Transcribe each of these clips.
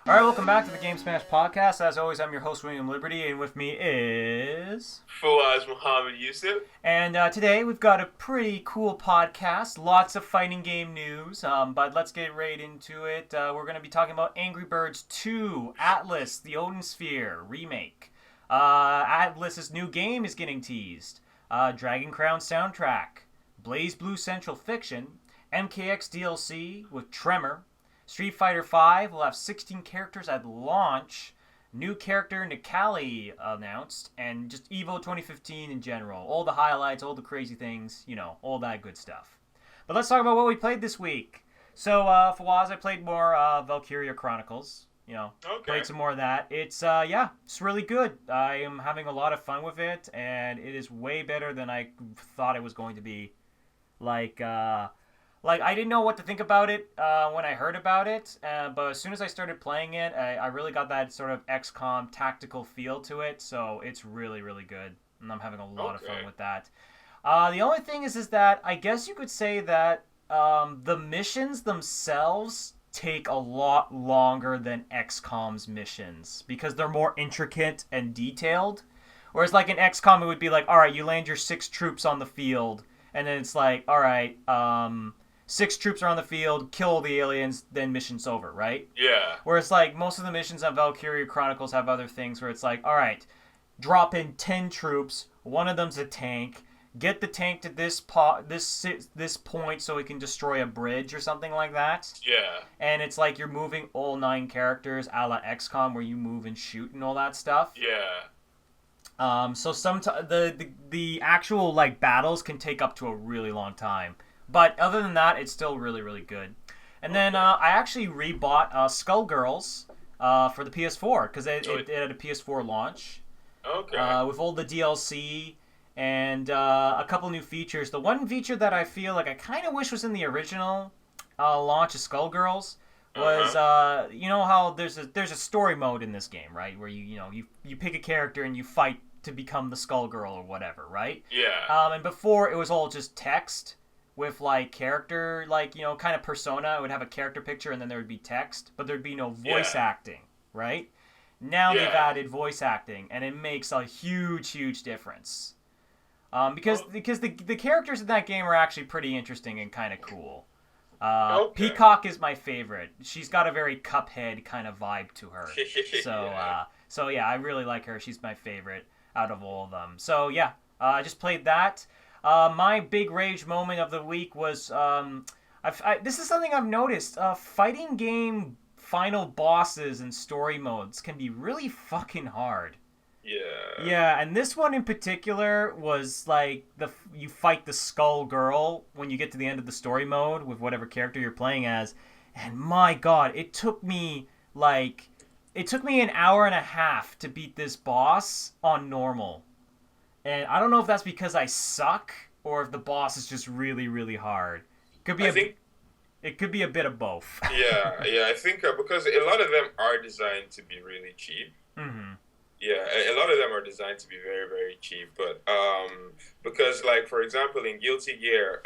All right, welcome back to the Game Smash podcast. As always, I'm your host, William Liberty, and with me is... Fawaz Muhammad Yusuf. And today we've got a pretty cool podcast. Lots of fighting game news, but let's get right into it. We're going to be talking about Angry Birds 2, Atlas, the Odin Sphere remake. Atlas's new game is getting teased. Dragon Crown soundtrack. Blaze Blue Central Fiction. MKX DLC with Tremor. Street Fighter V will have 16 characters at launch. New character Nikali announced. And just EVO 2015 in general. All the highlights, all the crazy things, you know, all that good stuff. But let's talk about what we played this week. So, Fawaz, I played more Valkyria Chronicles. You know, played some more of that. It's, it's really good. I am having a lot of fun with it. And it is way better than I thought it was going to be. Like, I didn't know what to think about it when I heard about it, but as soon as I started playing it, I really got that sort of XCOM tactical feel to it, so it's really, really good, and I'm having a lot of fun with that. The only thing is that I guess you could say that the missions themselves take a lot longer than XCOM's missions, because they're more intricate and detailed, whereas like in XCOM it would be like, alright, you land your 6 troops on the field, and then it's like, alright, 6 troops are on the field, kill all the aliens, then mission's over, right? Yeah. Whereas, like, most of the missions on Valkyria Chronicles have other things where it's like, all right, drop in 10 troops, one of them's a tank, get the tank to this point so it can destroy a bridge or something like that. Yeah. And it's like you're moving all 9 characters a la XCOM where you move and shoot and all that stuff. Yeah. So sometimes the actual, like, battles can take up to a really long time. But other than that, it's still really, really good. And then I actually rebought Skullgirls for the PS4 because it had a PS4 launch. Okay. With all the DLC and a couple new features. The one feature that I feel like I kind of wish was in the original launch of Skullgirls was you know how there's a story mode in this game, right? Where you pick a character and you fight to become the Skullgirl or whatever, right? Yeah. And before it was all just text. With, like, character, like, you know, kind of persona. It would have a character picture and then there would be text. But there'd be no voice acting, right? Now they've added voice acting. And it makes a huge, huge difference. Because the characters in that game are actually pretty interesting and kind of cool. Peacock is my favorite. She's got a very Cuphead kind of vibe to her. So yeah, I really like her. She's my favorite out of all of them. So, yeah, I just played that. My big rage moment of the week was, this is something I've noticed, fighting game final bosses and story modes can be really fucking hard. Yeah. Yeah, and this one in particular was like, you fight the Skull Girl when you get to the end of the story mode with whatever character you're playing as, and my god, it took me an hour and a half to beat this boss on normal. And I don't know if that's because I suck or if the boss is just really, really hard. It could be a bit of both. Yeah, I think because a lot of them are designed to be really cheap. Mm-hmm. Yeah, a lot of them are designed to be very, very cheap. But because, like, for example, in Guilty Gear,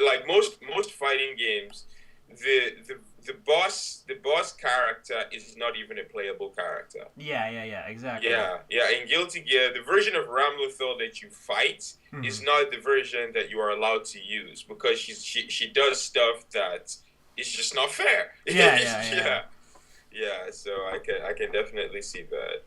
like most fighting games, the boss character is not even a playable character. Yeah, exactly. Yeah. In Guilty Gear, the version of Ramluthor that you fight is not the version that you are allowed to use because she does stuff that is just not fair. Yeah. So I can definitely see that.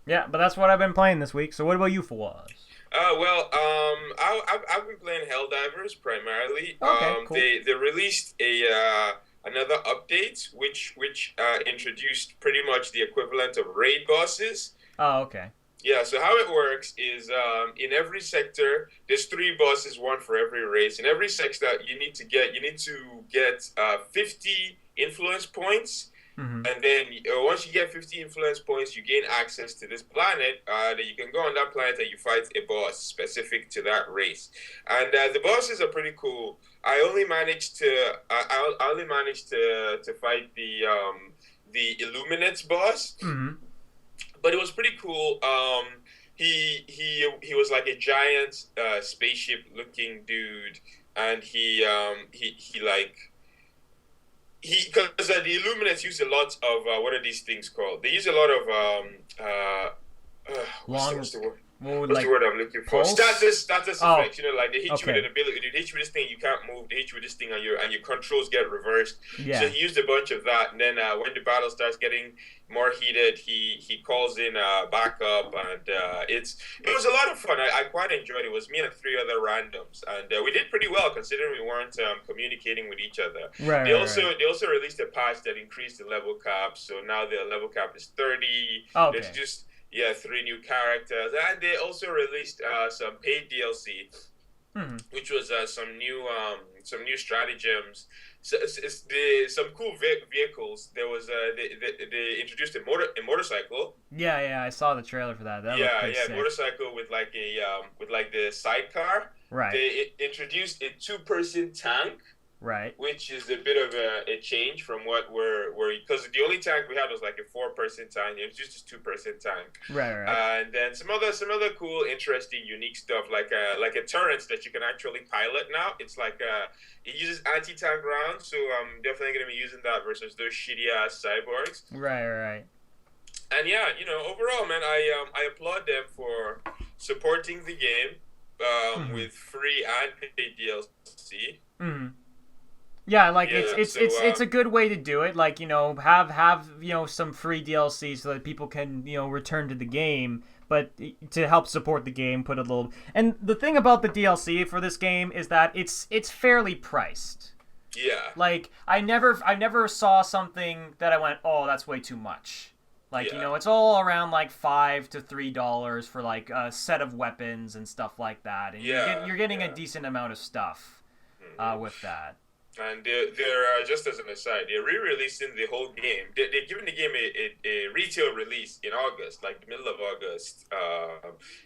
Yeah, but that's what I've been playing this week. So what about you, Fawaz? I've been playing Helldivers primarily. Okay, cool. They released another update which introduced pretty much the equivalent of raid bosses. Oh, okay. Yeah, so how it works is in every sector there's 3 bosses, one for every race. In every sector you need to get 50 influence points. Mm-hmm. And then once you get 50 influence points, you gain access to this planet that you can go on that planet and you fight a boss specific to that race. And the bosses are pretty cool. I only managed to fight the Illuminates boss. Mm-hmm. but it was pretty cool. He was like a giant spaceship looking dude, and he like because the Illuminats use a lot of what are these things called? They use a lot of what's the word? Well, What's like the word I'm looking for? pulse? Status Oh, effects. You know, like they hit you with okay. an ability. They hit you with this thing you can't move. They hit you with this thing, and your controls get reversed. So Yeah. he used a bunch of that, and then when the battle starts getting more heated, he calls in backup, and it was a lot of fun. I quite enjoyed it. It was me and three other randoms, and we did pretty well considering we weren't communicating with each other. Right, They right, also right. they also released a patch that increased the level cap, so now the level cap is 30. Oh, There's okay. just three new characters, and they also released some paid DLC, Hmm. which was some new stratagems. So some cool vehicles. There was they introduced a motorcycle. Yeah, yeah, I saw the trailer for that. That looked pretty sick. Motorcycle with like a with like the sidecar. Right, They introduced a two-person tank, right. which is a bit of a change from what we're because the only tank we had was like a four-person tank. It was just a two-person tank. Right, right. And then some other cool, interesting, unique stuff like a turret that you can actually pilot now. It's like it uses anti-tank rounds, so I'm definitely gonna be using that versus those shitty ass cyborgs. Right, right. And yeah, overall, man, I applaud them for supporting the game Mm-hmm. with free and paid DLC. Mm-hmm. Yeah, like Yeah, it's a good way to do it. Like, have some free DLC so that people can return to the game, but to help support the game, put a little. And the thing about the DLC for this game is that it's fairly priced. Yeah. Like I never saw something that I went, oh, that's way too much. Like Yeah. it's all around like $5 to $3 for like a set of weapons and stuff like that, and you're getting a decent amount of stuff with that. And they're just as an aside, they're re-releasing the whole game. They're giving the game a retail release in August, like the middle of August.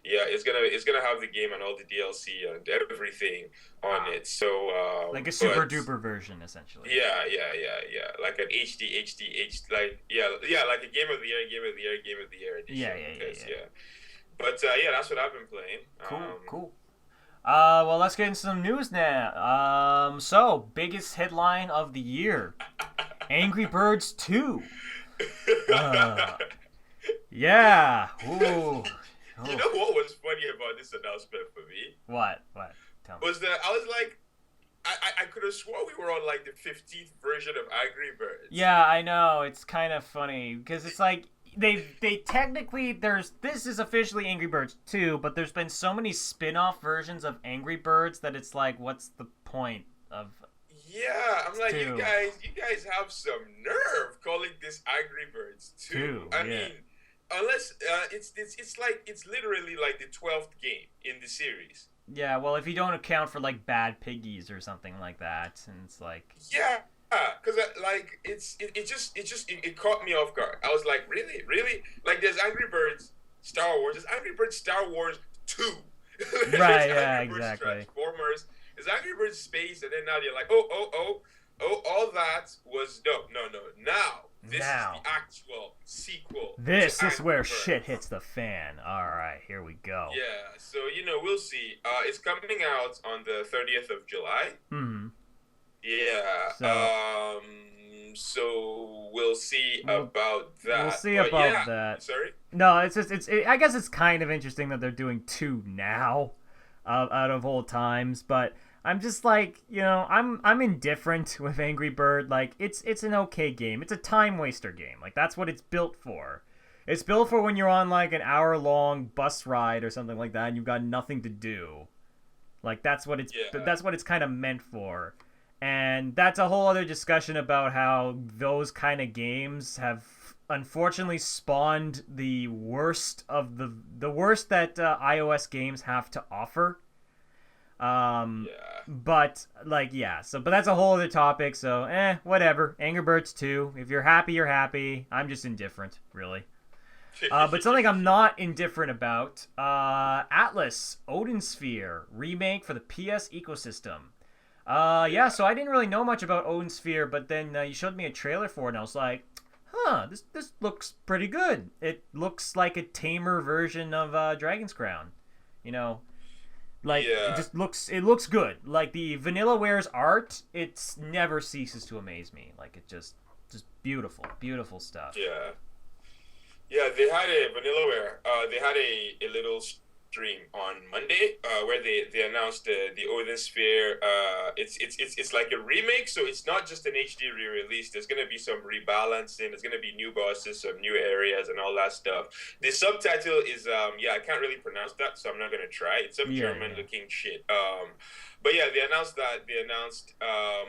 It's gonna have the game and all the DLC and everything on it. So like a super duper version, essentially. Yeah. Like an HD, like like a Game of the Year edition. Yeah. But that's what I've been playing. Cool. Well, let's get into some news now. So biggest headline of the year: Angry Birds 2. Yeah. Ooh. You know what was funny about this announcement for me? What? Tell me. Was that I was like, I could have swore we were on like the 15th version of Angry Birds. Yeah, I know. It's kind of funny because it's like they technically this is officially Angry Birds 2, but there's been so many spin-off versions of Angry Birds that it's like, what's the point of? Yeah, I'm like, 2. you guys have some nerve calling this Angry Birds 2. I mean, unless it's literally like the 12th game in the series. Yeah, well, if you don't account for like Bad Piggies or something like that, and it's like because like it caught me off guard. I was like, really? Like there's Angry Birds Star Wars, there's Angry Birds Star Wars 2. Right, yeah, exactly. Transformers, there's Angry Birds Space, and then now you're like, oh, all that was no. Now this is the actual sequel. This is where Birds. shit hits the fan. All right, here we go. Yeah, so we'll see. It's coming out on the 30th of July. Hmm. Yeah. So we'll see about that. We'll see about that. Sorry. No, it's just I guess it's kind of interesting that they're doing 2 now, out of old times. But I'm just like, I'm indifferent with Angry Bird. Like it's an okay game. It's a time waster game. Like that's what it's built for. It's built for when you're on like an hour-long bus ride or something like that, and you've got nothing to do. Like that's what it's kind of meant for. And that's a whole other discussion about how those kind of games have unfortunately spawned the worst of the worst that iOS games have to offer. But like, but that's a whole other topic. So, whatever. Angry Birds 2. If you're happy, you're happy. I'm just indifferent, really. But something I'm not indifferent about, Atlas Odin Sphere remake for the PS ecosystem. So I didn't really know much about Odin Sphere, but then you showed me a trailer for it, and I was like, this looks pretty good. It looks like a tamer version of Dragon's Crown. You know, like Yeah, it looks good. Like the Vanilla-ware's art, it never ceases to amaze me. Like it just beautiful, beautiful stuff. yeah. Yeah, they had a Vanilla-ware. They had a little stream on Monday where they announced the Odin Sphere. It's like a remake, so it's not just an HD re-release. There's gonna be some rebalancing. There's gonna be new bosses, some new areas, and all that stuff. The subtitle is yeah, I can't really pronounce that, so I'm not gonna try. It's some Yeah, German yeah. looking shit. But yeah, they announced that. They announced a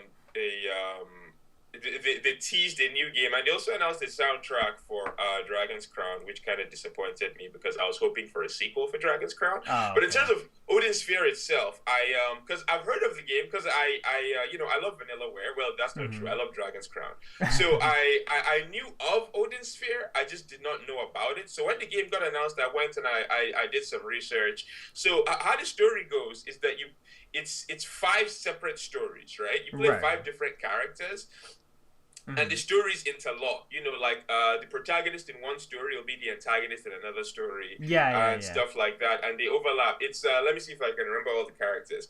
they teased a new game, and they also announced a soundtrack for Dragon's Crown, which kind of disappointed me because I was hoping for a sequel for Dragon's Crown. Oh, But in okay. terms of Odin Sphere itself, I because I've heard of the game because I love Vanilla-ware. Well, that's not true. Mm-hmm. I love Dragon's Crown, so I knew of Odin Sphere. I just did not know about it. So when the game got announced, I went and I did some research. So how the story goes is that it's five separate stories, right? You play Right, five right. different characters, and Mm-hmm. the stories interlock. Like the protagonist in one story will be the antagonist in another story, Yeah, yeah, and yeah. stuff like that, and they overlap. It's let me see if I can remember all the characters.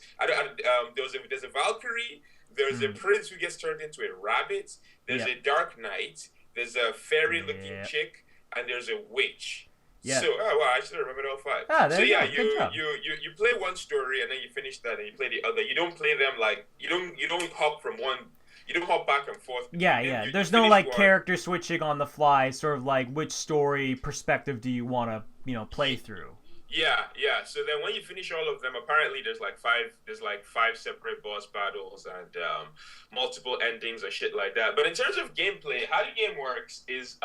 There's a Valkyrie. There's a Mm. prince who gets turned into a rabbit. There's Yep. a Dark Knight. There's a fairy-looking Yeah. chick, and there's a witch. Yeah. So, oh wow, I should have remembered all five. Ah, So there you yeah, go. Good job. you play one story and then you finish that and you play the other. You don't play them like you don't hop from one. You don't hop back and forth Yeah, between them. yeah. You There's no finish like one. character switching on the fly, sort of like which story perspective do you want to, play through. Yeah, yeah. So then when you finish all of them, apparently there's like five separate boss battles and multiple endings or shit like that. But in terms of gameplay, how the game works is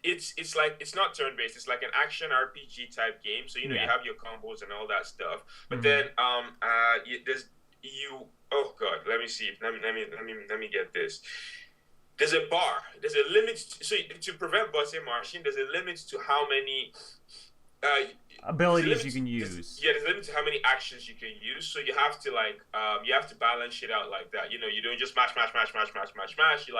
it's like it's not turn based. It's like an action RPG type game. So you Yeah. have your combos and all that stuff. But Mm-hmm. then there's you. Oh God, let me see. Let me get this. There's a bar. There's a limit. So to prevent bossing machine, there's a limit to how many uh, there's a Abilities limit. you can use. Yeah, there's a limit to how many actions you can use. So you have to you have to balance shit out like that. You don't just mash, mash, mash, mash, mash, mash, mash. You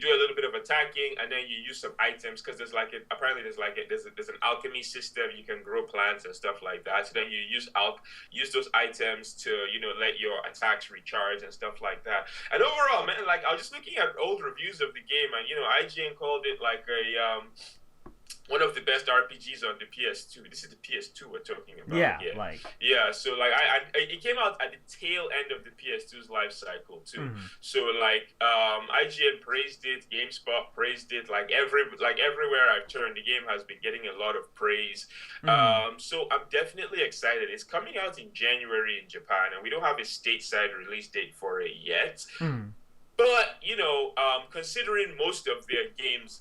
do a little bit of attacking, and then you use some items because apparently there's an alchemy system. You can grow plants and stuff like that. So then you use those items to let your attacks recharge and stuff like that. And overall, man, like I was just looking at old reviews of the game, and IGN called it like a one of the best RPGs on the PS2. This is the PS2 we're talking about. Yeah, Yeah, like. yeah. So like, it came out at the tail end of the PS2's life cycle too. Mm-hmm. So like, IGN praised it, GameSpot praised it. Like everywhere I've turned, the game has been getting a lot of praise. Mm-hmm. So I'm definitely excited. It's coming out in January in Japan, and we don't have a stateside release date for it yet. Mm-hmm. But considering most of their games,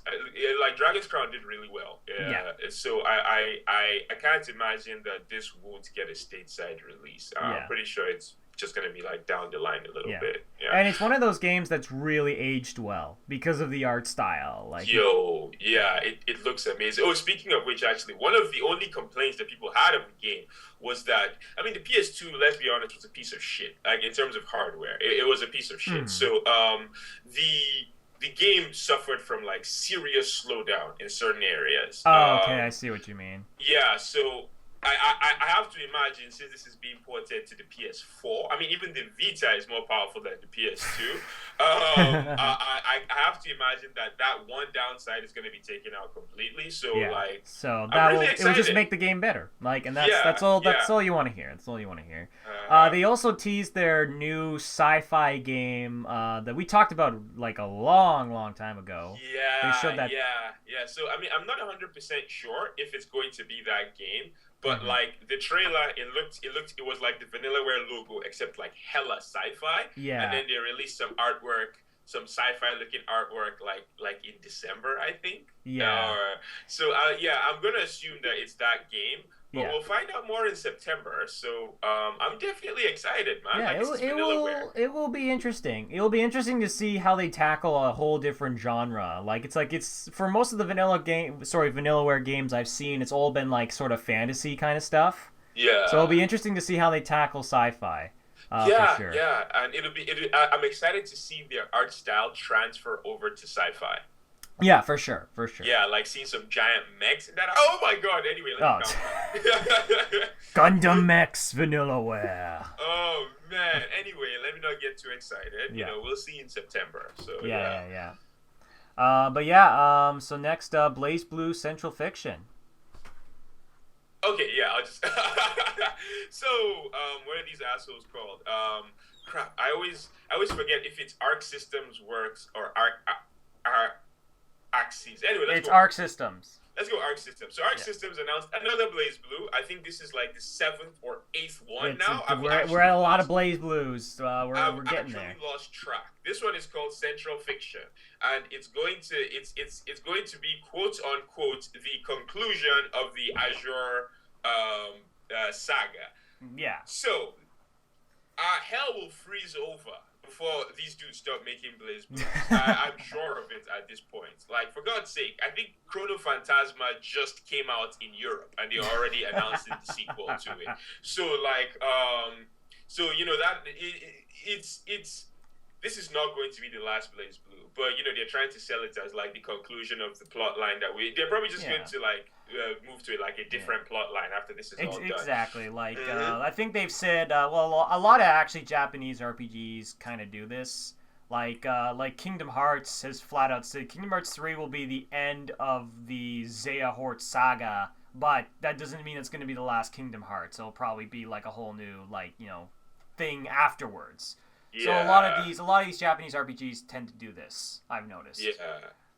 like Dragon's Crown did really well. Yeah. So I can't imagine that this won't get a stateside release. Yeah. I'm pretty sure it's just gonna be like down the line a little Yeah. bit. Yeah. And it's one of those games that's really aged well because of the art style. Like. Yo, yeah, it looks amazing. Oh, speaking of which, actually, one of the only complaints that people had of the game was that, I mean, the PS2, let's be honest, was a piece of shit. Like, in terms of hardware, it was a piece of shit. Mm. So, the game suffered from, like, serious slowdown in certain areas. Oh, okay, I see what you mean. Yeah, so I have to imagine, since this is being ported to the PS4, I mean, even the Vita is more powerful than the PS2. I have to imagine that one downside is going to be taken out completely. So Yeah. like, So I'm really it will just excited. make the game better. Like, and Yeah, that's yeah. all you want to hear. That's all you want to hear. Uh, They also teased their new sci-fi game that we talked about like a long, long time ago. yeah, They showed that. yeah. So I mean, I'm not 100% sure if it's going to be that game, but Mhm. like the trailer, it was like the Vanilla-ware logo, except like hella sci-fi. Yeah. And then they released some artwork, some sci-fi looking artwork, like in December, I think. Yeah. So yeah, I'm gonna assume that it's that game, but Yeah. we'll find out more in September. So I'm definitely excited, man. Yeah, Like, this is Vanilla-ware. it will be interesting. It will be interesting to see how they tackle a whole different genre. Like it's for most of the Vanilla-ware games I've seen, it's all been like sort of fantasy kind of stuff. Yeah. So it'll be interesting to see how they tackle sci-fi. For Yeah, sure. yeah, and I'm excited to see their art style transfer over to sci-fi. Yeah, for sure, for sure. Yeah, like seeing some giant mechs and that. Oh my god! Anyway, let me Oh, calm down. Gundam X Vanilla-ware. Oh man. Anyway, let me not get too excited. Yeah. We'll see in September. So Yeah, yeah. yeah, yeah. But yeah, so next, Blaze Blue Central Fiction. Okay, yeah. I'll just. So, what are these assholes called? Crap. I always forget if it's Arc Systems Works or Arc Axes. Anyway, let's It's go. Arc Systems. Let's go Arc Systems. So Arc Yeah. Systems announced another Blaze Blue. I think this is like the seventh or eighth one It's, now. we're at a lot of Blaze Blues. We're getting actually there. lost track. This one is called Central Fiction, and it's going to be quote unquote the conclusion of the Azure saga. Yeah. So, hell will freeze over before these dudes stop making Blaze Blues. I'm sure of it at this point. Like, for God's sake, I think Chrono Phantasma just came out in Europe, and they already announced the sequel to it. So, like, it's this is not going to be the last Blaze Blue, but they're trying to sell it as like the conclusion of the plot line they're probably just going to like move to like a different plot line after this is all done. Exactly. Like, I think they've said, well, a lot of actually Japanese RPGs kind of do this. Like Kingdom Hearts has flat out said Kingdom Hearts 3 will be the end of the Zaya Hort saga, but that doesn't mean it's going to be the last Kingdom Hearts. It'll probably be like a whole new thing afterwards. Yeah. So a lot of these Japanese RPGs tend to do this. I've noticed. Yeah,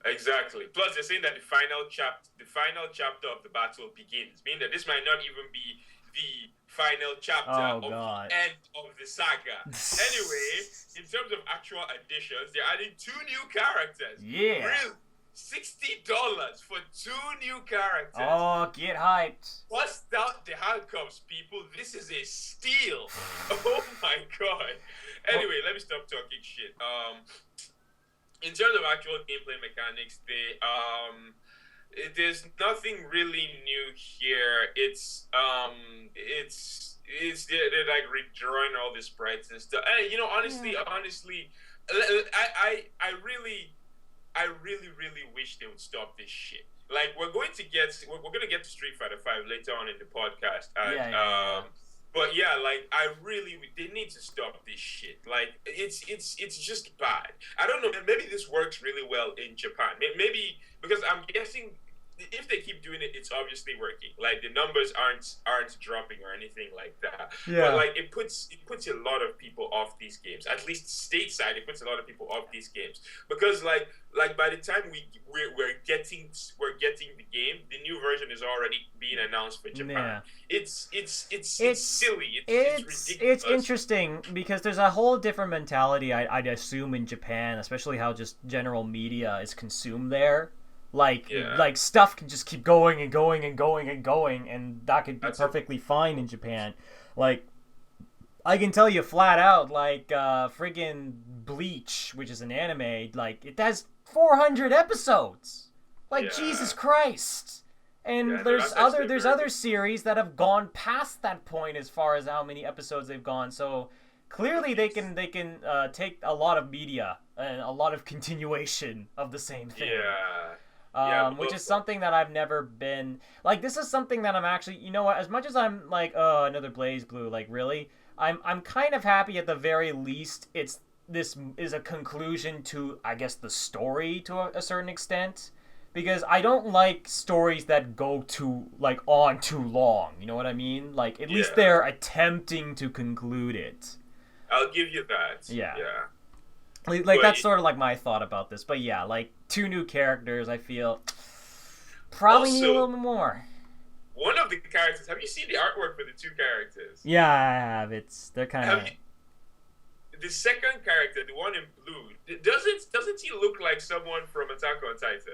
exactly. Plus, they're saying that the final chapter of the battle begins, meaning that this might not even be the final chapter of the end of the saga. Anyway, in terms of actual additions, they're adding 2 new characters. Yeah. Really? $60 for 2 new characters. Oh, get hyped. Bust out the handcuffs, people. This is a steal. Oh my god. Anyway, let me stop talking shit. In terms of actual gameplay mechanics, there's nothing really new here. They're like redrawing all the sprites and stuff. And honestly, I really wish they would stop this shit. Like we're gonna get to Street Fighter 5 later on in the podcast. And, but yeah, like they need to stop this shit. Like it's just bad. I don't know. Maybe this works really well in Japan. Maybe because I'm guessing if they keep doing it, it's obviously working. Like the numbers aren't dropping or anything like that. Yeah. But like it puts a lot of people off these games. At least stateside, it puts a lot of people off these games because like by the time we're getting the game, the new version is already being announced for Japan. Yeah. It's silly. It's ridiculous. It's interesting because there's a whole different mentality I'd assume in Japan, especially how just general media is consumed there. Like stuff can just keep going and going and going and going, and that could be perfectly fine in Japan. Like, I can tell you flat out, like, friggin' Bleach, which is an anime, like, it has 400 episodes. Like, Jesus Christ. And there's other series that have gone past that point as far as how many episodes they've gone. So clearly they can take a lot of media and a lot of continuation of the same thing. Which is something that I've never been like. This is something that I'm actually, as much as I'm like, oh, another Blaze Blue, like really, I'm kind of happy at the very least. This is a conclusion to, I guess, the story to a certain extent, because I don't like stories that go on too long. You know what I mean? Like at least they're attempting to conclude it. I'll give you that. Yeah. Like that's sort of like my thought about this, but yeah, like 2 new characters, I feel probably need a little bit more. One of the characters, have you seen the artwork for the 2 characters? Yeah, I have. They're kind of. The second character, the one in blue, doesn't he look like someone from Attack on Titan?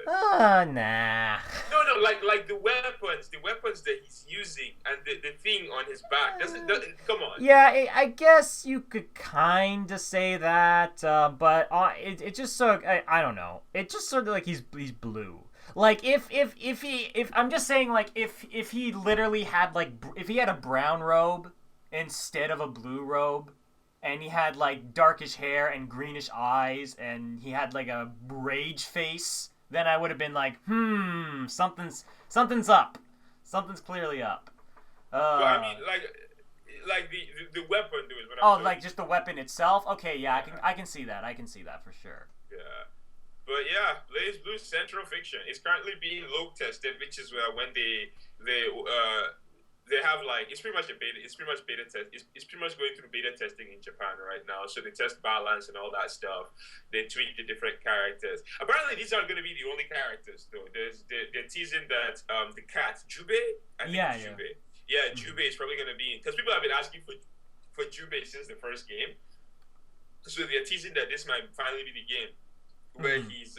Nah. No, like the weapons that he's using and the thing on his back. Come on. Yeah, I guess you could kind of say that, but it just sort of, I don't know. It just sort of like he's blue. Like if I'm just saying, like if he literally had if he had a brown robe instead of a blue robe, and he had like darkish hair and greenish eyes, and he had like a rage face, then I would have been like, something's up, something's clearly up. But I Uh, mean, like the weapon though is what I'm oh, talking. like just the weapon itself. Okay, yeah, Yeah, I can see that. I can see that for sure. yeah. But yeah, Blaze Blue Central Fiction is currently being load tested, which is when they have like it's pretty much a beta. It's pretty much beta test. It's pretty much going through beta testing in Japan right now. So they test balance and all that stuff. They tweak the different characters. Apparently, these aren't going to be the only characters though. They're teasing that the cat Jube. I think Yeah, it's yeah. Jube. Yeah, Mhm. Jube is probably going to be because people have been asking for Jube since the first game. So they're teasing that this might finally be the game where Mhm. he's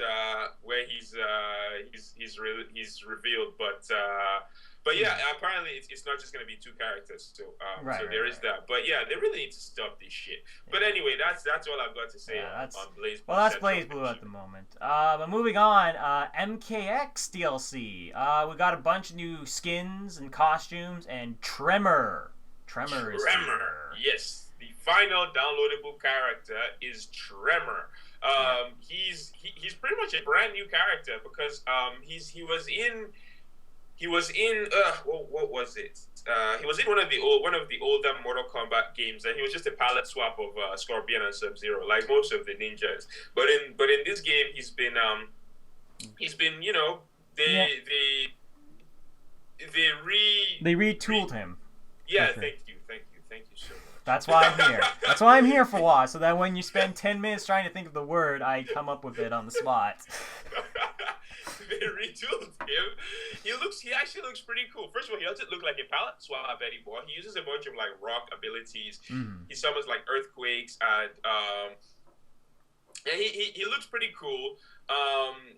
revealed, but yeah, Mhm. apparently it's not just gonna be two characters, so Right, so right, there is right. that. But yeah, they really need to stop this shit. But Yeah. anyway, that's all I've got to say Yeah, on that's Blaze well, Blue that's Central Blaze Blue at Fiction. the moment. But moving on, MKX DLC. We got a bunch of new skins and costumes, and Tremor. Tremor is Tremor, here. yes, the final downloadable character is Tremor. Yeah. He's pretty much a brand new character because he was in what was it? He was in one of the older Mortal Kombat games, and he was just a palette swap of Scorpion and Sub Zero, like most of the ninjas. But in this game, he's been Yeah. they They retooled him. For yeah, sure. thank you so That's why I'm much. here. That's why I'm here for Waz, so that when you spend 10 minutes trying to think of the word, I come up with it on the spot. They retooled him. He actually looks pretty cool. First of all, he doesn't look like a palette swap anymore. He uses a bunch of like rock abilities. Mm. He summons like earthquakes and he looks pretty cool.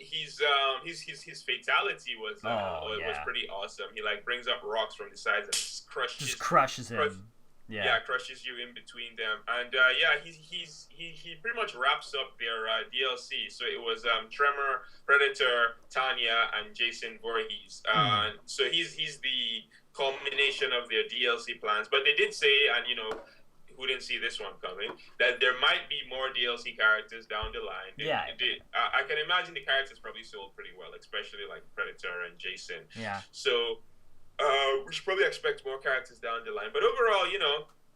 His fatality was Yeah. pretty awesome. He like brings up rocks from the sides and just Just crushes crush, him. Yeah. crushes you in between them. And yeah, he pretty much wraps up their DLC. So it was Tremor, Predator, Tanya, and Jason Voorhees. So he's the culmination of their DLC plans. But they did say, and who didn't see this one coming, that there might be more DLC characters down the line. Yeah. I can imagine the characters probably sold pretty well, especially like Predator and Jason. Yeah. So we should probably expect more characters down the line. But overall,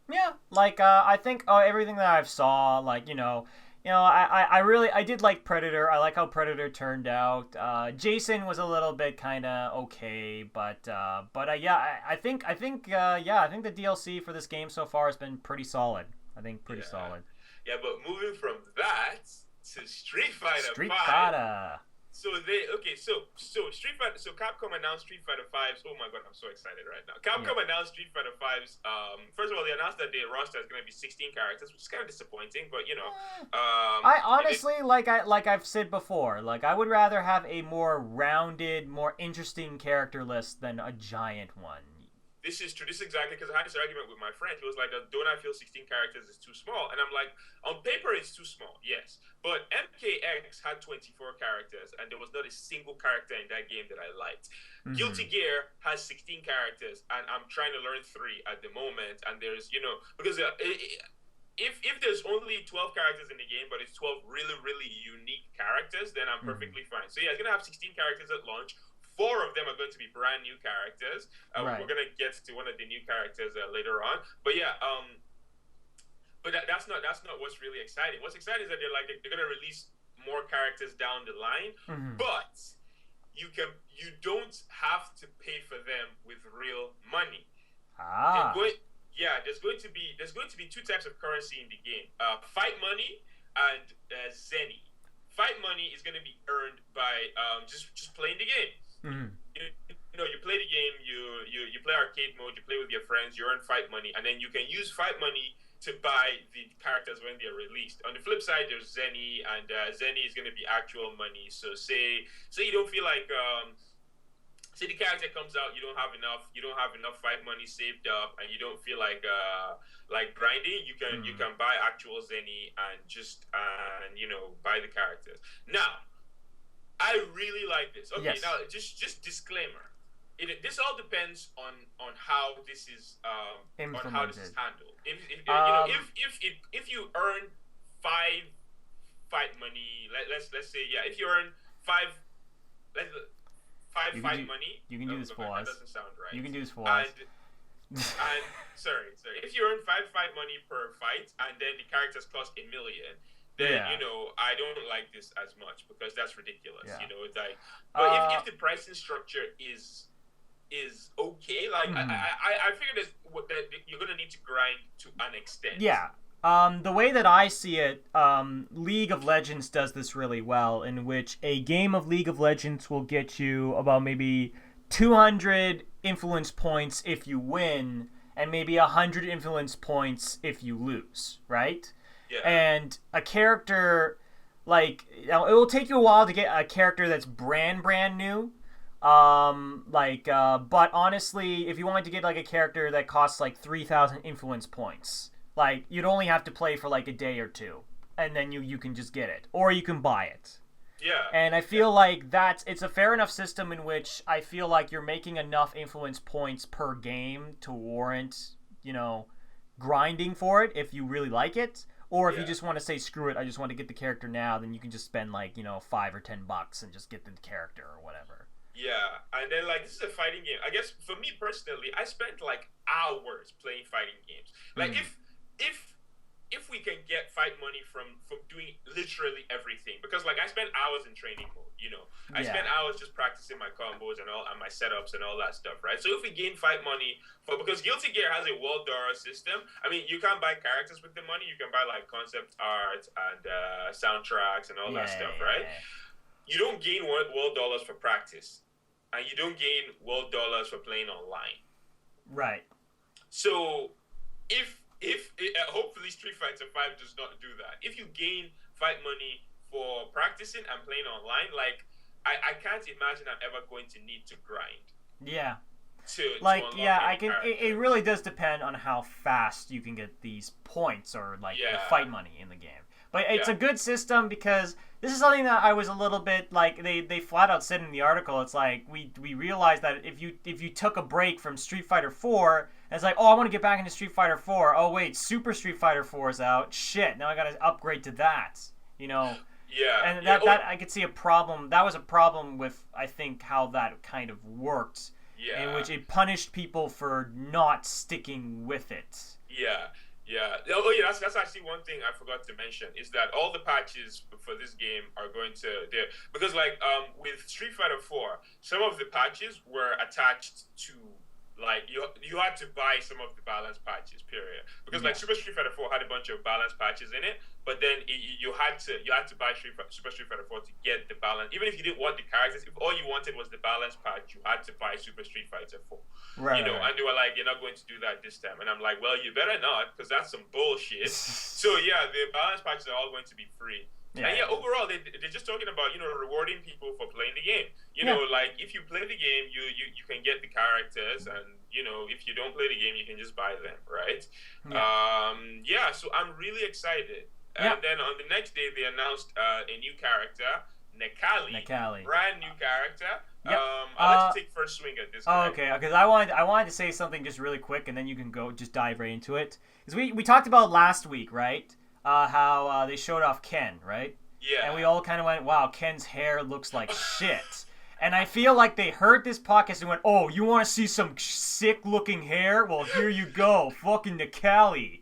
Yeah, like I think everything that I've saw, like I did like Predator. I like how Predator turned out. Jason was a little bit kind of okay, but yeah, I think the DLC for this game so far has been pretty solid. I think pretty solid. Yeah, but moving from that to Street Fighter Street 5. Fighter. So Street Fighter. So Capcom announced Street Fighter 5's. Oh my god, I'm so excited right now. Capcom announced Street Fighter 5's. First of all, they announced that the roster is going to be 16 characters, which is kind of disappointing. But I honestly, like I've said before, like I would rather have a more rounded, more interesting character list than a giant one. this is true. This is exactly because I had this argument with my friend. He was like, "Don't I feel 16 characters is too small?" And I'm like, "On paper, it's too small, yes. But MKX had 24 characters, and there was not a single character in that game that I liked. Mm-hmm. Guilty Gear has 16 characters, and I'm trying to learn 3 at the moment. And there's, because if there's only 12 characters in the game, but it's 12 really, really unique characters, then I'm perfectly fine. So yeah, it's gonna have 16 characters at launch. 4 of them are going to be brand new characters. Right. We're gonna get to one of the new characters later on. But yeah, but that's not what's really exciting. What's exciting is that they're gonna release more characters down the line, but you don't have to pay for them with real money. There's going to be 2 types of currency in the game: fight money and zenny. Fight money is going to be earned by just playing the game. You play the game, you play arcade mode, you play with your friends, you earn fight money, and then you can use fight money to buy the characters when they're released. On the flip side, there's zenny, and zenny is going to be actual money. So say you don't feel like say the character comes out, you don't have enough fight money saved up, and you don't feel like grinding, you can buy actual zenny and just buy the characters. Now, I really like this. Okay, yes. now just disclaimer. this all depends on how this is Implemented. handled. Um, If you earn five fight money, let's say, yeah, if you earn five let five you can fight do money. you can do this Oh, for that us. doesn't sound right. You can do this for us. And sorry, if you earn five fight money per fight, and then the characters cost 1 million, then Yeah. I don't like this as much because that's ridiculous. Yeah. It's like, but Uh, if the pricing structure is okay, like mhm. I figure that you're gonna need to grind to an extent. Yeah. The way that I see it, League of Legends does this really well, in which a game of League of Legends will get you about maybe 200 influence points if you win, and maybe 100 influence points if you lose, right? Yeah. And a character, like, it will take you a while to get a character that's brand new. But honestly, if you wanted to get like a character that costs like 3,000 influence points, like you'd only have to play for like a day or two, and then you can just get it, or you can buy it. Yeah. And I feel like it's a fair enough system in which I feel like you're making enough influence points per game to warrant, grinding for it if you really like it. Or if you just want to say screw it, I just want to get the character now, then you can just spend like $5 or $10 and just get the character or whatever. Yeah, and then like this is a fighting game. I guess for me personally, I spent like hours playing fighting games. Like if we can get fight money from doing literally everything, because like I spent hours in training mode. I spent hours just practicing my combos and my setups and all that stuff, right? So if we gain fight money because Guilty Gear has a world dollar system. I mean, you can't buy characters with the money. You can buy like concept art and soundtracks and all that stuff, right? You don't gain world dollars for practice, and you don't gain world dollars for playing online. Right. So, if hopefully Street Fighter 5 does not do that. If you gain fight money for practicing and playing online, like I can't imagine I'm ever going to need to grind. Yeah. To unlock it really does depend on how fast you can get these points or like the fight money in the game. But it's a good system because this is something that I was a little bit like they flat out said in the article. It's like we realized that if you took a break from Street Fighter 4, it's like, oh, I want to get back into Street Fighter 4. Oh wait, Super Street Fighter 4 is out. Shit, now I got to upgrade to that. Yeah. And that I could see a problem. That was a problem with I think how that kind of worked. Yeah. In which it punished people for not sticking with it. Yeah. Yeah. Oh, yeah. That's actually one thing I forgot to mention is that all the patches for this game are going to because like with Street Fighter 4, some of the patches were attached to like you had to buy some of the balance patches, period. Because like Super Street Fighter 4 had a bunch of balance patches in it, but then you had to buy Super Street Fighter 4 to get the balance. Even if you didn't want the characters, if all you wanted was the balance patch, you had to buy Super Street Fighter 4. Right. And they were like, you're not going to do that this time, and I'm like, well, you better not, because that's some bullshit. So yeah, the balance patches are all going to be free. Yeah. And overall, they're just talking about rewarding people for playing the game. Like if you play the game, you can get the characters, and if you don't play the game, you can just buy them, right? Yeah. So I'm really excited. And then on the next day, they announced a new character, Nekali. Brand new character. Yep. I'll let you take first swing at this. Oh, okay. Because I wanted to say something just really quick, and then you can go just dive right into it. Because we talked about last week, right? How they showed off Ken, right? Yeah. And we all kind of went, wow, Ken's hair looks like shit. And I feel like they heard this podcast and went, oh, you want to see some sick-looking hair? Well, here you go. Fucking Nekali.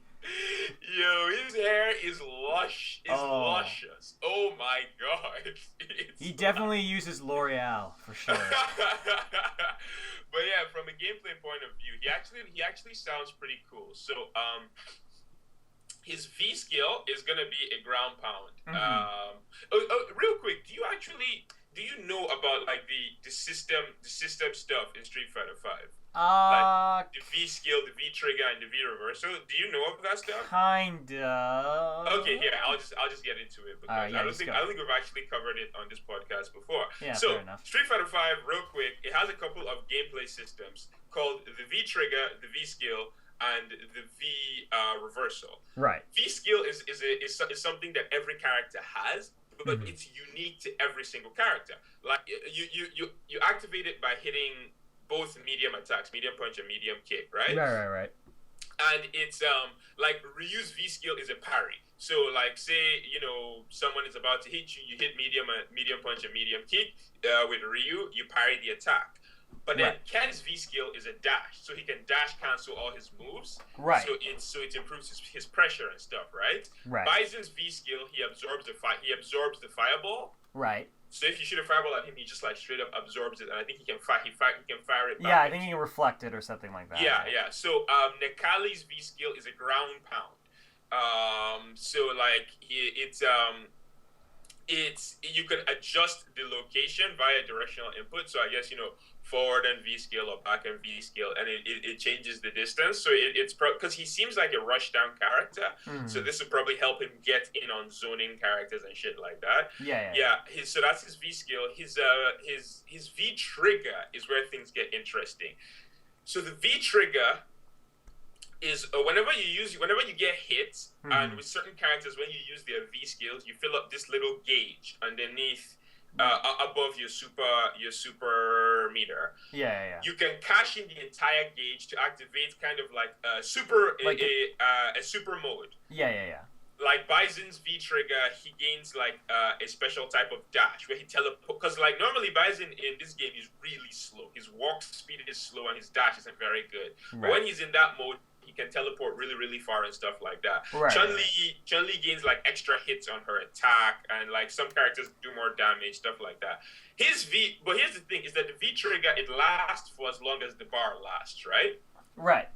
Yo, his hair is lush. Luscious. Oh, my God. He definitely uses L'Oreal, for sure. But yeah, from a gameplay point of view, he actually sounds pretty cool. So, his V skill is gonna be a ground pound. Real quick, do you know about like the system stuff in Street Fighter 5? Like the V skill, the V trigger, and the V reversal. Do you know of that stuff? Kinda. Okay, here I'll just get into it because I don't think we've actually covered it on this podcast before. Yeah, so fair enough. Street Fighter 5, real quick, it has a couple of gameplay systems called the V trigger, the V skill, and the V reversal. Right. V skill is something that every character has, but it's unique to every single character. Like you activate it by hitting both medium attacks, medium punch and medium kick, right? Right. And it's like Ryu's V skill is a parry. So like say someone is about to hit you, you hit medium punch and medium kick. With Ryu, you parry the attack. But then Ken's V skill is a dash, so he can dash cancel all his moves. Right. So it improves his pressure and stuff, right? Right. Bison's V skill, he absorbs the fireball. Right. So if you shoot a fireball at him, he just like straight up absorbs it, and I think he can fire it back. Yeah, I think he can reflect it or something like that. Yeah. So Nekali's V skill is a ground pound. So like it's you can adjust the location via directional input. So I guess forward and V skill or back and V skill, and it changes the distance. So it's because he seems like a rush down character. Mm-hmm. So this will probably help him get in on zoning characters and shit like that. Yeah. So that's his V skill. His V trigger is where things get interesting. So the V trigger is whenever you get hit, and with certain characters, when you use their V skills, you fill up this little gauge underneath above your super meter. Yeah. You can cash in the entire gauge to activate kind of like a super mode. Yeah. Like Bison's V trigger, he gains like a special type of dash where he because like normally Bison in this game is really slow. His walk speed is slow and his dash isn't very good. Right. But when he's in that mode, he can teleport really, really far and stuff like that. Right. Chun-Li gains like extra hits on her attack, and like some characters do more damage, stuff like that. But here's the thing: is that the V trigger, it lasts for as long as the bar lasts, right? Right.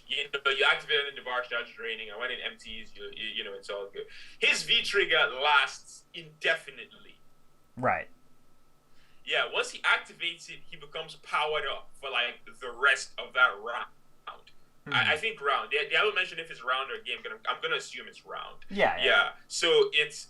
You activate it and the bar starts draining, and when it empties, it's all good. His V trigger lasts indefinitely. Right. Yeah. Once he activates it, he becomes powered up for like the rest of that round. I think round. They haven't mentioned if it's round or game. I'm gonna assume it's round. Yeah. So it's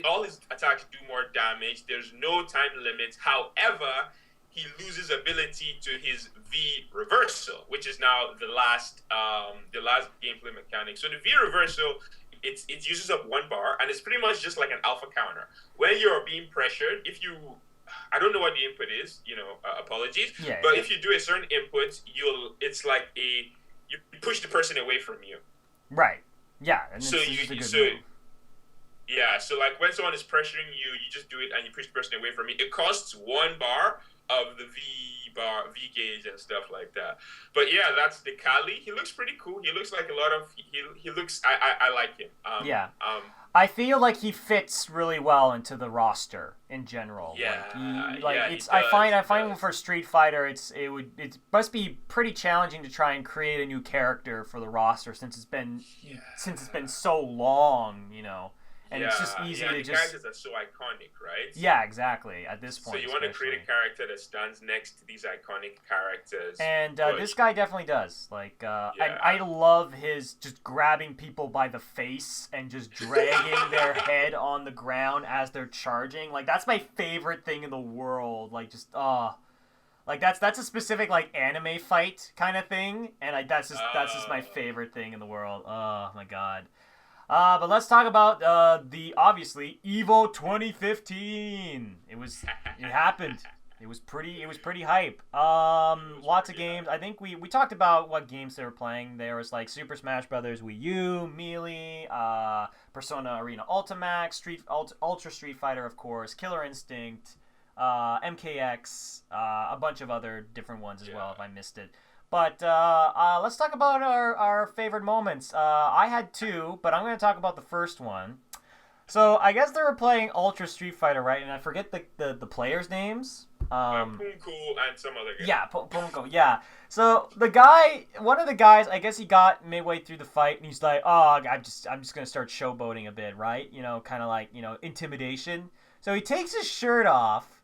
all his attacks do more damage. There's no time limit. However, he loses ability to his V reversal, which is now the last gameplay mechanic. So the V reversal, it uses up one bar, and it's pretty much just like an alpha counter. When you're being pressured, I don't know what the input is. Apologies. But if you do a certain input, it's like you push the person away from you. Right. Yeah. And so like when someone is pressuring you, you just do it and you push the person away from you. It costs one bar of the V gauge and stuff like that. But yeah, that's the Kali. He looks pretty cool. He looks like a lot of he looks. I like him. I feel like he fits really well into the roster in general. Yeah, I find for Street Fighter, it must be pretty challenging to try and create a new character for the roster since it's been so long, And it's just easy to the characters are so iconic, right? Yeah, exactly. At this point, so you want to create a character that stands next to these iconic characters, and this guy definitely does. Like, I love his just grabbing people by the face and just dragging their head on the ground as they're charging. Like, that's my favorite thing in the world. Like, just like that's a specific like anime fight kind of thing, and that's just my favorite thing in the world. Oh my god. But let's talk about the obviously Evo 2015. It happened. It was pretty hype. Lots of games. I think we talked about what games they were playing. There was like Super Smash Brothers Wii U, Melee, Persona Arena Ultimax, Ultra Street Fighter, of course, Killer Instinct, MKX, a bunch of other different ones as well if I missed it. But let's talk about our favorite moments. I had two, but I'm going to talk about the first one. So I guess they were playing Ultra Street Fighter, right? And I forget the players' names. Punko and some other guy. Yeah, Punko, yeah. So one of the guys, I guess he got midway through the fight, and he's like, "Oh, I'm just going to start showboating a bit, right? Kind of like, intimidation." So he takes his shirt off,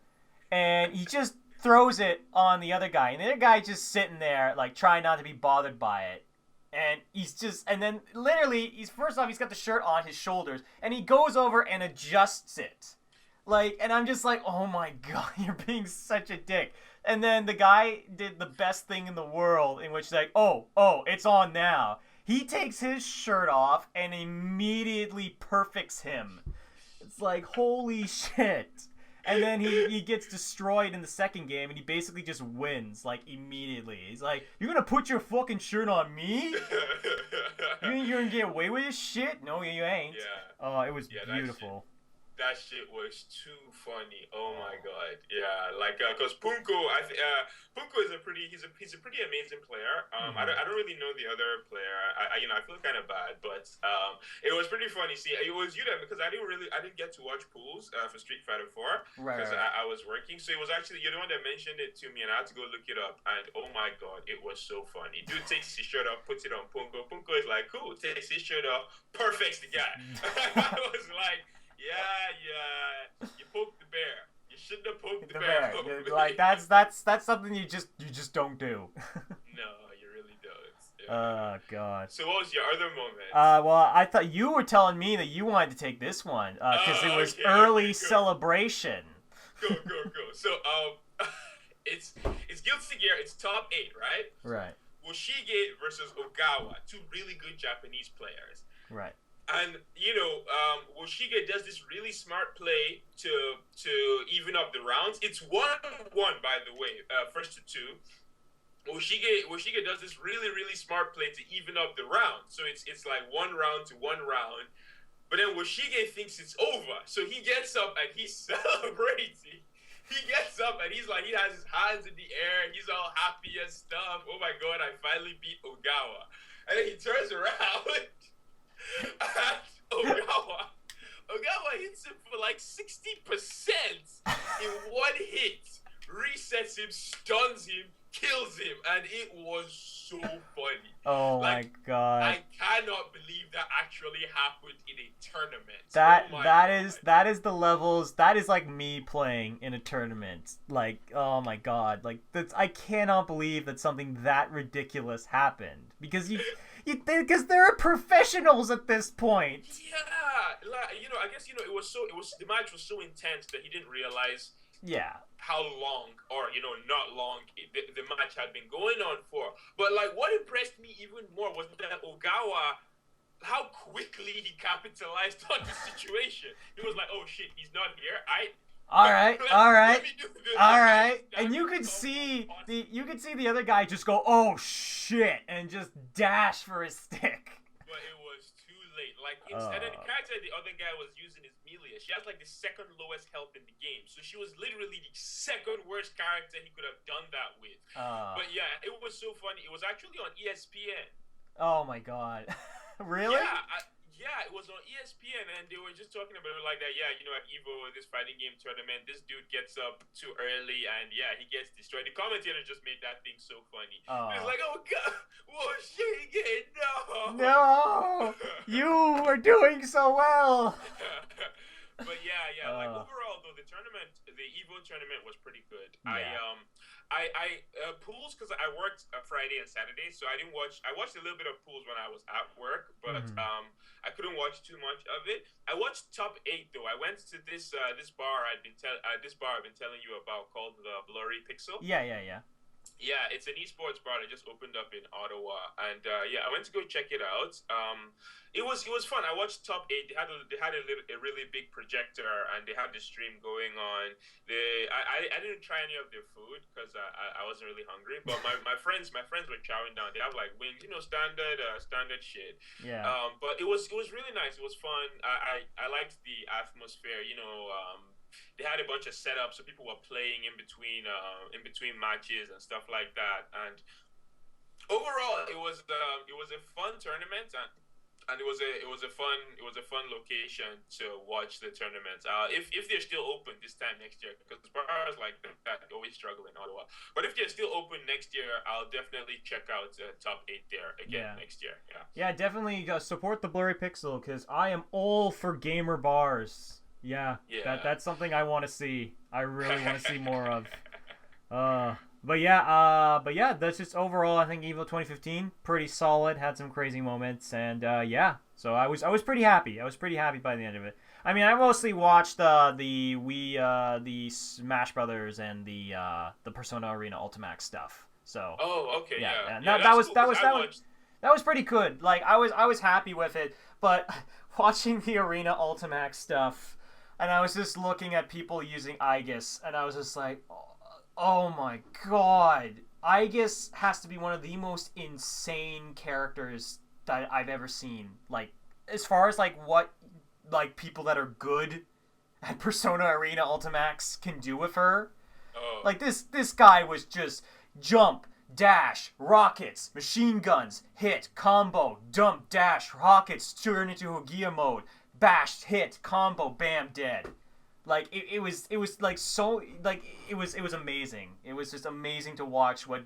and he just throws it on the other guy, and the other guy just sitting there like trying not to be bothered by it, and then literally he's got the shirt on his shoulders, and he goes over and adjusts it, like, and I'm just like, oh my god, you're being such a dick. And then the guy did the best thing in the world, in which like, oh, it's on now. He takes his shirt off and immediately perfects him. It's like, holy shit. And then he gets destroyed in the second game, and he basically just wins, like, immediately. He's like, "You're gonna put your fucking shirt on me? You think you're gonna get away with this shit? No, you ain't." Yeah. Oh, it was Yeah, beautiful. That shit was too funny. Oh my god. Yeah, like cuz Punko is a pretty he's a pretty amazing player. I don't really know the other player. I feel kind of bad, but it was pretty funny. See, it was you that because I didn't get to watch pools for Street Fighter 4 because I was working. So it was actually you're the one that mentioned it to me and I had to go look it up and oh my god, it was so funny. Dude takes his shirt off, puts it on Punko. Punko is like, "Cool." Takes his shirt off, perfects the guy. I was like, yeah, you poked the bear. You shouldn't have poked the bear. Like that's something you just don't do. No, you really don't. Yeah. Oh god. So what was your other moment? Well, I thought you were telling me that you wanted to take this one because it was early celebration. Go. So it's Guilty Gear. It's top 8, right? Right. Woshige versus Ogawa, two really good Japanese players. Right. And Woshige does this really smart play to even up the rounds. It's 1-1, by the way, first to 2. Woshige does this really smart play to even up the round. So it's like 1 round to 1 round. But then Woshige thinks it's over, so he gets up and he's celebrating. He gets up and he's like, he has his hands in the air. He's all happy and stuff. Oh my god, I finally beat Ogawa. And then he turns around. And Ogawa hits him for like 60% in one hit, resets him, stuns him, kills him, and it was so funny. Oh my god! I cannot believe that actually happened in a tournament. That is the levels. That is like me playing in a tournament. Like, oh my god! Like I cannot believe that something that ridiculous happened because because they're professionals at this point. Yeah, like, I guess the match was so intense that he didn't realize. Yeah. How long, or not long, the match had been going on for. But like, what impressed me even more was that Ogawa, how quickly he capitalized on the situation. He was like, "Oh shit, he's not here. All right. And you could see the other guy just go, "Oh shit," and just dash for his stick. But it was too late. Like, and then the character the other guy was using is Melia. She has like the second lowest health in the game, so she was literally the second worst character he could have done that with. But yeah, it was so funny. It was actually on ESPN. Oh my god. Really? Yeah, it was on ESPN, and they were just talking about it like that. Yeah, at Evo, this fighting game tournament, this dude gets up too early, and yeah, he gets destroyed. The commentator just made that thing so funny. He's like, "Oh god, whoa, shit, no, you were doing so well." But yeah, like overall though, the Evo tournament was pretty good. Yeah. I pools because I worked Friday and Saturday, so I didn't watch. I watched a little bit of pools when I was at work, but I couldn't watch too much of it. I watched top 8 though. I went to this bar I've been telling you about called the Blurry Pixel. Yeah. Yeah, it's an esports bar that just opened up in Ottawa, and I went to go check it out. It was fun. I watched top 8. They had a really big projector, and they had the stream going on. I didn't try any of their food because I wasn't really hungry. But my friends were chowing down. They have like wings, standard shit. Yeah. But it was really nice. It was fun. I liked the atmosphere. They had a bunch of setups, so people were playing in between matches and stuff like that. And overall, it was a fun tournament, and it was a fun location to watch the tournament. If they're still open this time next year, because bars like that always struggle in Ottawa. But if they're still open next year, I'll definitely check out top 8 there again next year. Yeah, definitely support the Blurry Pixel because I am all for gamer bars. Yeah. That's something I want to see. I really want to see more of. But yeah, that's just overall. I think Evo 2015 pretty solid. Had some crazy moments, and so I was pretty happy. I was pretty happy by the end of it. I mean, I mostly watched the Smash Brothers and the Persona Arena Ultimax stuff. So. Oh, okay, yeah. That was pretty good. Like I was happy with it, but watching the Arena Ultimax stuff. And I was just looking at people using Aegis, and I was just like, oh my god. Aegis has to be one of the most insane characters that I've ever seen. Like, as far as like what like people that are good at Persona Arena Ultimax can do with her. Oh. Like this guy was just jump, dash, rockets, machine guns, hit, combo, dump, dash, rockets, turn into Hogia mode, bash, hit, combo, bam, dead. Like it was like so like it was amazing. It was just amazing to watch what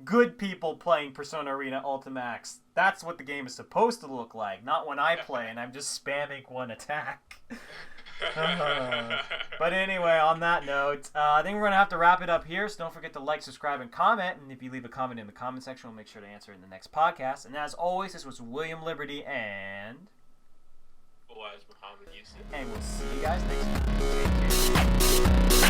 good people playing Persona Arena Ultimax. That's what the game is supposed to look like, not when I play and I'm just spamming one attack. But anyway, on that note, I think we're going to have to wrap it up here. So don't forget to like, subscribe, and comment. And if you leave a comment in the comment section, we'll make sure to answer it in the next podcast. And as always, this was William Liberty and... Otherwise, Muhammad Yusuf. And we'll see you guys next time. Take care.